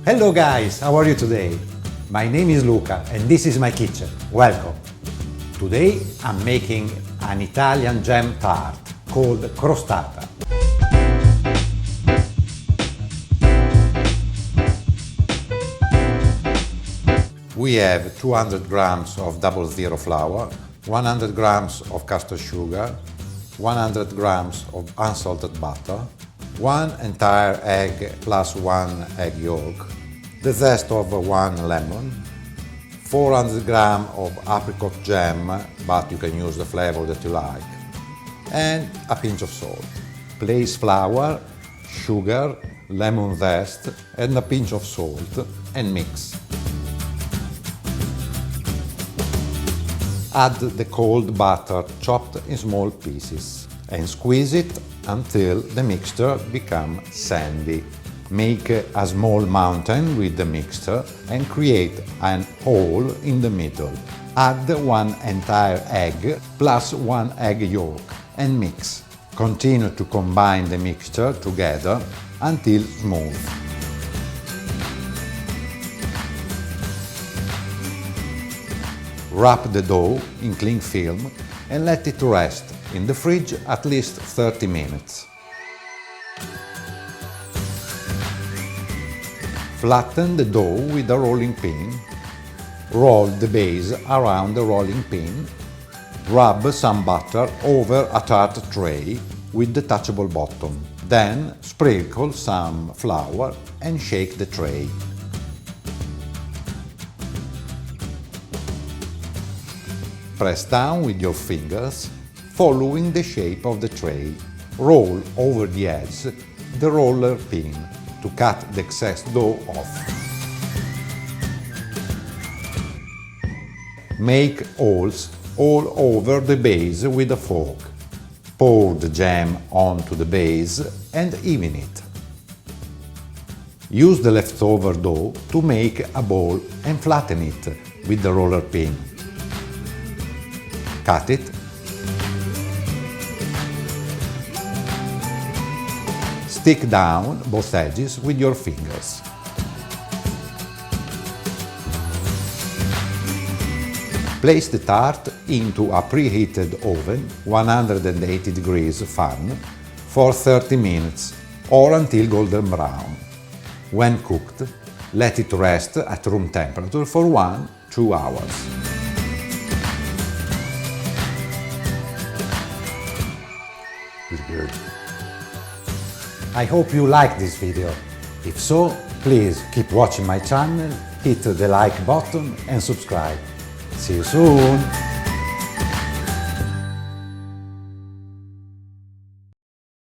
Hello guys, how are you today? My name is Luca and this is my kitchen. Welcome! Today I'm making an Italian jam tart called Crostata. We have 200 grams of 00 flour, 100 grams of caster sugar, 100 grams of unsalted butter, 1 entire egg plus 1 egg yolk, the zest of 1 lemon, 400 grams of apricot jam, but you can use the flavor that you like, and a pinch of salt. Place flour, sugar, lemon zest and a pinch of salt and mix. Add the cold butter chopped in small pieces and squeeze it until the mixture becomes sandy. Make a small mountain with the mixture and create an hole in the middle. Add 1 entire egg plus 1 egg yolk and mix. Continue to combine the mixture together until smooth. Wrap the dough in cling film and let it rest in the fridge at least 30 minutes. Flatten the dough with a rolling pin. Roll the base around the rolling pin. Rub some butter over a tart tray with the touchable bottom. Then sprinkle some flour and shake the tray. Press down with your fingers, following the shape of the tray. Roll over the edge the roller pin to cut the excess dough off. Make holes all over the base with a fork. Pour the jam onto the base and even it. Use the leftover dough to make a ball and flatten it with the roller pin. Cut it. Stick down both edges with your fingers. Place the tart into a preheated oven, 180 degrees fan, for 30 minutes or until golden brown. When cooked, let it rest at room temperature for 1–2 hours. Good. I hope you liked this video. If so, please keep watching my channel, hit the like button and subscribe. See you soon!